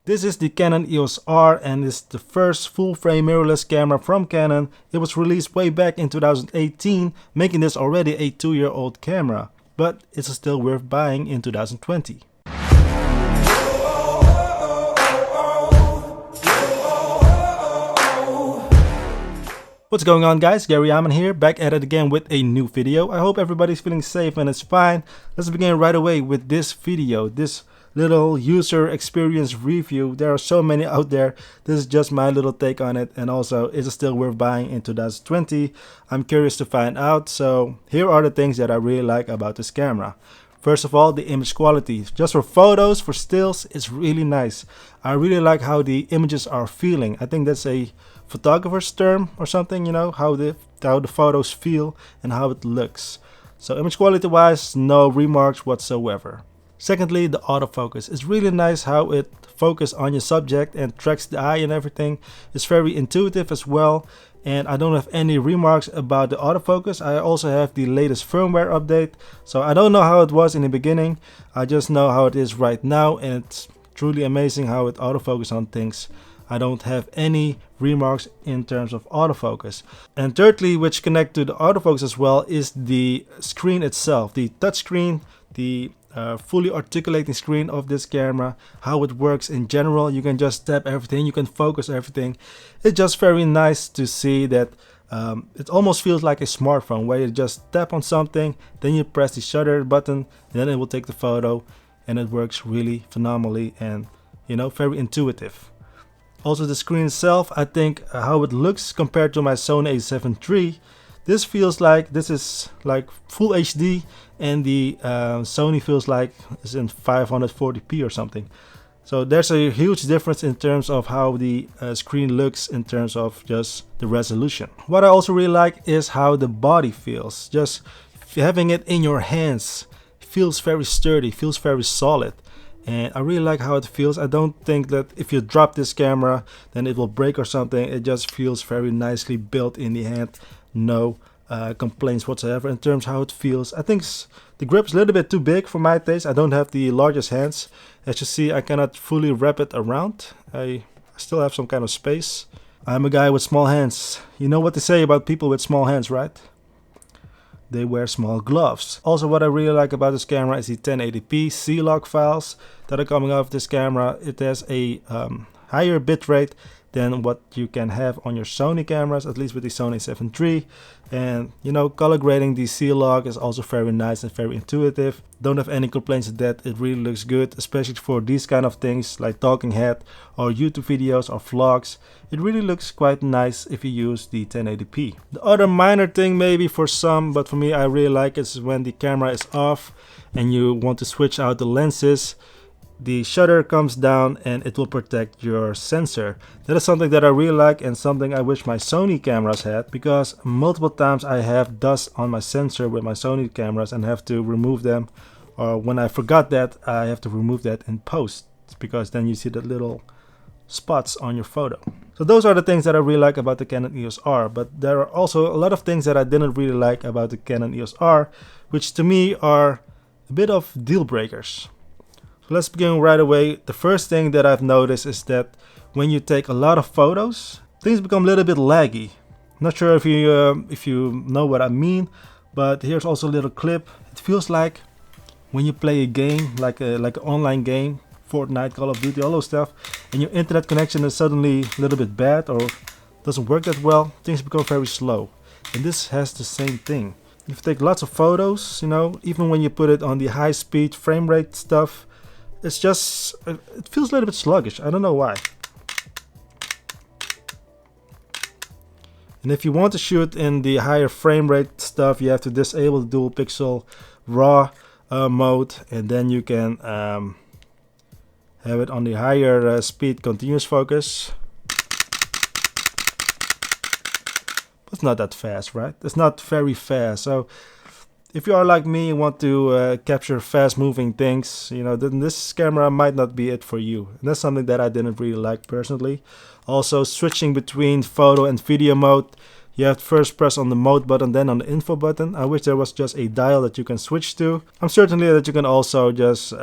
This is the Canon EOS R and is the first full-frame mirrorless camera from Canon. It was released way back in 2018, making this already a 2-year-old camera, but it's still worth buying in 2020. What's going on, guys? Gary Aman here, back at it again with a new video. I hope everybody's feeling safe and it's fine. Let's begin right away with this video, this little user experience review. There are so many out there. This is just my little take on it, and also is it still worth buying in 2020? I'm curious to find out. So here are the things that I really like about this camera. First of all, the image quality. Just for photos, for stills, it's really nice. I really like how the images are feeling. I think that's a photographer's term or something, you know, how the photos feel and how it looks. So image quality wise, no remarks whatsoever. Secondly, the autofocus. It's really nice how it focuses on your subject and tracks the eye and everything. It's very intuitive as well. And I don't have any remarks about the autofocus. I also have the latest firmware update. So I don't know how it was in the beginning. I just know how it is right now. And it's truly amazing how it autofocuses on things. I don't have any remarks in terms of autofocus. And thirdly, which connect to the autofocus as well, is the screen itself. The touch screen, the fully articulating screen of this camera, how it works in general. You can just tap everything, you can focus everything. It's just very nice to see that it almost feels like a smartphone, where you just tap on something, then you press the shutter button, and then it will take the photo, and it works really phenomenally and, you know, very intuitive. Also the screen itself, I think how it looks compared to my Sony a7 III, this feels like this is like full HD, and the Sony feels like it's in 540p or something. So there's a huge difference in terms of how the screen looks in terms of just the resolution. What I also really like is how the body feels. Just having it in your hands feels very sturdy, feels very solid. And I really like how it feels. I don't think that if you drop this camera then it will break or something. It just feels very nicely built in the hand. No complaints whatsoever in terms of how it feels. I think the grip is a little bit too big for my taste. I don't have the largest hands. As you see, I cannot fully wrap it around. I still have some kind of space. I'm a guy with small hands. You know what they say about people with small hands, right? They wear small gloves. Also, what I really like about this camera is the 1080p C-Log files that are coming off this camera. It has a higher bitrate than what you can have on your Sony cameras, at least with the Sony a7 III. And you know, color grading the C-Log is also very nice and very intuitive. Don't have any complaints with that. It really looks good, especially for these kind of things like talking head or YouTube videos or vlogs. It really looks quite nice if you use the 1080p. The other minor thing maybe for some, but for me I really like it, is when the camera is off and you want to switch out the lenses. The shutter comes down and it will protect your sensor. That is something that I really like and something I wish my Sony cameras had, because multiple times I have dust on my sensor with my Sony cameras and have to remove them, or when I forgot that, I have to remove that in post, because then you see the little spots on your photo. So those are the things that I really like about the Canon EOS R, but there are also a lot of things that I didn't really like about the Canon EOS R, which to me are a bit of deal breakers. Let's begin right away. The first thing that I've noticed is that when you take a lot of photos, things become a little bit laggy. Not sure if you know what I mean, but here's also a little clip. It feels like when you play a game, like an online game, Fortnite, Call of Duty, all those stuff, and your internet connection is suddenly a little bit bad or doesn't work that well, things become very slow. And this has the same thing. If you take lots of photos, you know, even when you put it on the high speed frame rate stuff, it's just, it feels a little bit sluggish. I don't know why. And if you want to shoot in the higher frame rate stuff, you have to disable the dual pixel RAW mode, and then you can have it on the higher speed continuous focus. But it's not that fast, right? It's not very fast. So if you are like me and want to capture fast moving things, you know, then this camera might not be it for you. And that's something that I didn't really like personally. Also, switching between photo and video mode, you have to first press on the mode button, then on the info button. I wish there was just a dial that you can switch to. I'm certain that you can also just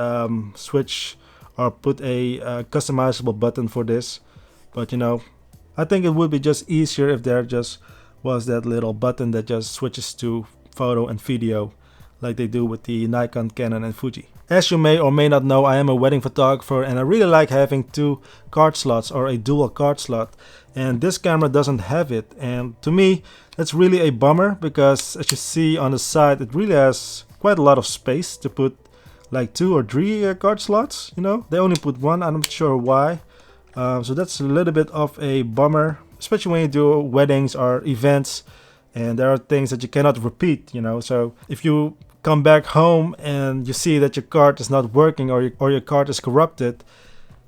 switch or put a customizable button for this. But you know, I think it would be just easier if there just was that little button that just switches to photo and video like they do with the Nikon, Canon and Fuji. As you may or may not know, I am a wedding photographer and I really like having 2 card slots or a dual card slot, and this camera doesn't have it, and to me that's really a bummer because as you see on the side it really has quite a lot of space to put like 2 or 3 card slots. You know, they only put 1, I'm not sure why. So that's a little bit of a bummer, especially when you do weddings or events and there are things that you cannot repeat, you know. So if you come back home and you see that your card is not working or your card is corrupted,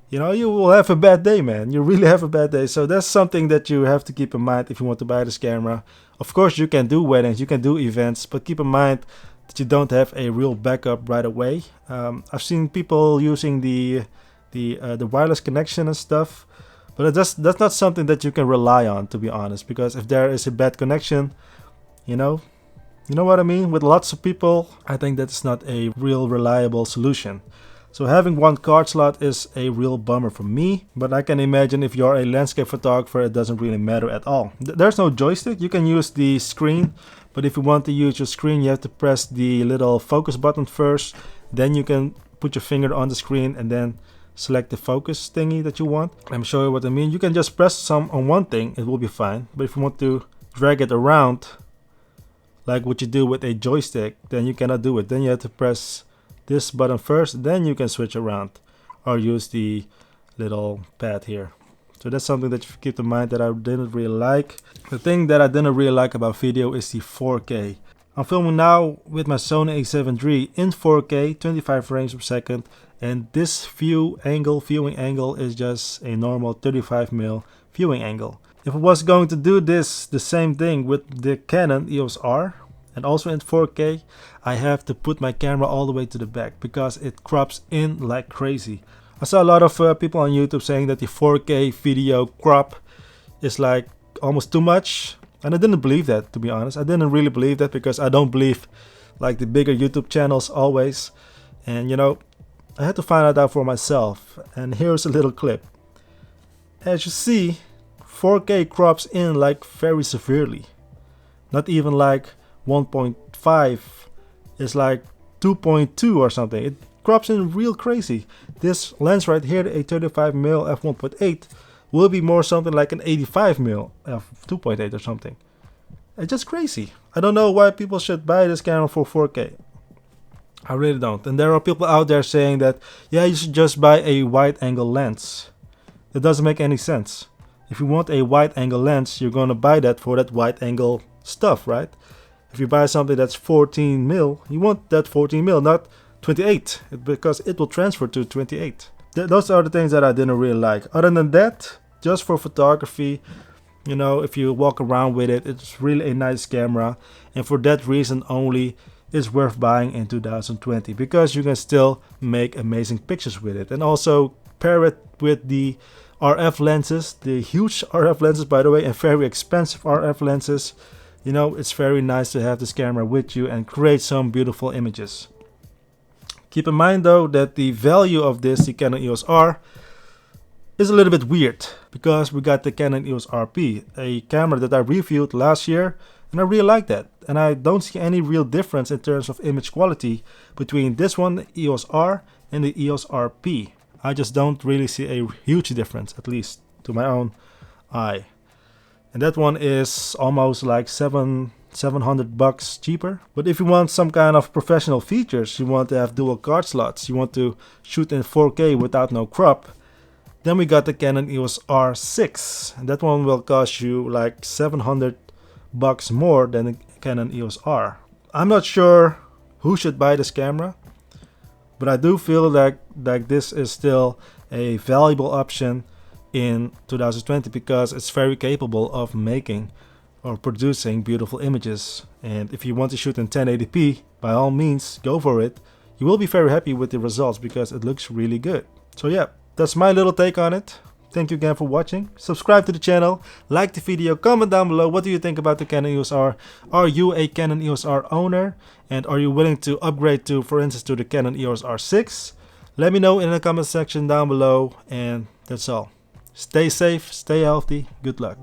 you know, you will have a bad day, man. You really have a bad day. So that's something that you have to keep in mind if you want to buy this camera. Of course, you can do weddings, you can do events, but keep in mind that you don't have a real backup right away. I've seen people using the wireless connection and stuff, but that's not something that you can rely on, to be honest, because if there is a bad connection, you know what I mean, with lots of people, I think that's not a real reliable solution. So having 1 card slot is a real bummer for me, but I can imagine if you're a landscape photographer it doesn't really matter at all. There's no joystick, you can use the screen, but if you want to use your screen you have to press the little focus button first, then you can put your finger on the screen and then select the focus thingy that you want. I'm showing you what I mean. You can just press some on one thing, it will be fine, but if you want to drag it around like what you do with a joystick, then you cannot do it. Then you have to press this button first, then you can switch around or use the little pad here. So that's something that you keep in mind that I didn't really like. The thing that I didn't really like about video is the 4K. I'm filming now with my Sony a7 III in 4K, 25 frames per second, and this viewing angle is just a normal 35mm viewing angle. If I was going to do the same thing with the Canon EOS R and also in 4K, I have to put my camera all the way to the back because it crops in like crazy. I saw a lot of people on YouTube saying that the 4K video crop is like almost too much, and I didn't believe that, to be honest. I didn't really believe that because I don't believe like the bigger YouTube channels always, and you know, I had to find it out for myself, and here's a little clip. As you see, 4K crops in like very severely. Not even like 1.5, it's like 2.2 or something. It crops in real crazy. This lens right here, a 35mm f1.8, will be more something like an 85mm f2.8 or something. It's just crazy. I don't know why people should buy this camera for 4K. I really don't. And there are people out there saying that, yeah, you should just buy a wide angle lens. That doesn't make any sense. If you want a wide angle lens, you're gonna buy that for that wide angle stuff, right? If you buy something that's 14mm, you want that 14mm, not 28, because it will transfer to 28. Those are the things that I didn't really like. Other than that, just for photography, you know, if you walk around with it, it's really a nice camera, and for that reason only, it's worth buying in 2020 because you can still make amazing pictures with it. And also pair it with the RF lenses, the huge RF lenses, by the way, and very expensive RF lenses. You know, it's very nice to have this camera with you and create some beautiful images. Keep in mind though that the value of this, the Canon EOS R, is a little bit weird because we got the Canon EOS RP, a camera that I reviewed last year, and I really like that. And I don't see any real difference in terms of image quality between this one, EOS R, and the EOS RP. I just don't really see a huge difference, at least to my own eye. And that one is almost like $700 cheaper. But if you want some kind of professional features, you want to have dual card slots, you want to shoot in 4K without no crop, then we got the Canon EOS R6. And that one will cost you like $700 more than the Canon EOS R. I'm not sure who should buy this camera, but I do feel like this is still a valuable option in 2020 because it's very capable of making or producing beautiful images. And if you want to shoot in 1080p, by all means go for it. You will be very happy with the results because it looks really good. So yeah, that's my little take on it. Thank you again for watching. Subscribe to the channel, like the video, comment down below what do you think about the Canon EOS R. Are you a Canon EOS R owner? And are you willing to upgrade to, for instance, to the Canon EOS R6? Let me know in the comment section down below, and that's all. Stay safe, stay healthy, good luck.